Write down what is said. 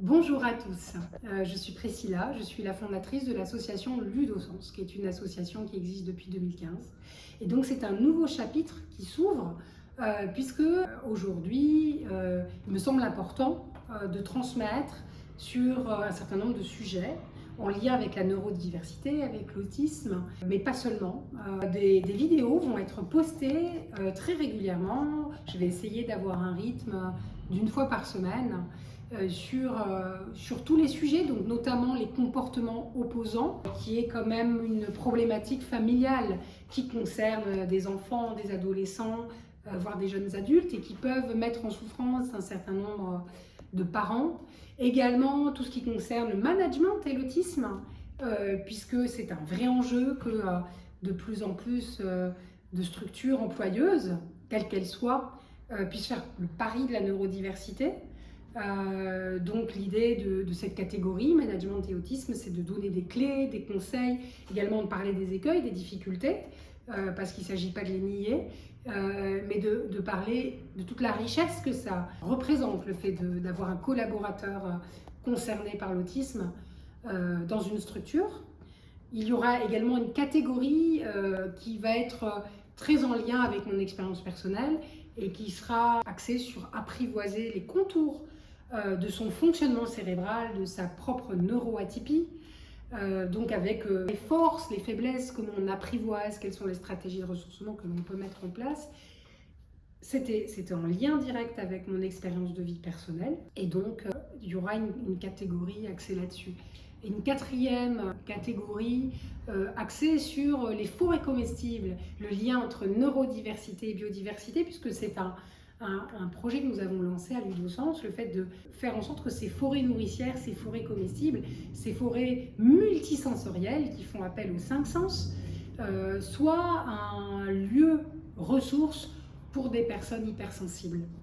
Bonjour à tous, je suis Priscilla, je suis la fondatrice de l'association Ludosens, qui est une association qui existe depuis 2015. Et donc c'est un nouveau chapitre qui s'ouvre, puisque aujourd'hui, il me semble important de transmettre sur un certain nombre de sujets en lien avec la neurodiversité, avec l'autisme, mais pas seulement. Des vidéos vont être postées très régulièrement. Je vais essayer d'avoir un rythme d'une fois par semaine sur tous les sujets, donc notamment les comportements opposants, qui est quand même une problématique familiale qui concerne des enfants, des adolescents, voire des jeunes adultes, et qui peuvent mettre en souffrance un certain nombre de parents. Également, tout ce qui concerne le management et l'autisme, puisque c'est un vrai enjeu que de plus en plus de structures employeuses, quelles qu'elles soient, puissent faire le pari de la neurodiversité. Donc l'idée de cette catégorie, management et autisme, c'est de donner des clés, des conseils, également de parler des écueils, des difficultés, parce qu'il ne s'agit pas de les nier, mais de parler de toute la richesse que ça représente, le fait d'avoir un collaborateur concerné par l'autisme dans une structure. Il y aura également une catégorie qui va être très en lien avec mon expérience personnelle et qui sera axée sur apprivoiser les contours de son fonctionnement cérébral, de sa propre neuroatypie, donc avec les forces, les faiblesses, comment on apprivoise, quelles sont les stratégies de ressourcement que l'on peut mettre en place. C'était en lien direct avec mon expérience de vie personnelle, et donc il y aura une catégorie axée là-dessus. Et une quatrième catégorie axée sur les forêts comestibles, le lien entre neurodiversité et biodiversité, puisque c'est un projet que nous avons lancé à Ludosens, le fait de faire en sorte que ces forêts nourricières, ces forêts comestibles, ces forêts multisensorielles qui font appel aux 5 sens, soient un lieu ressource pour des personnes hypersensibles.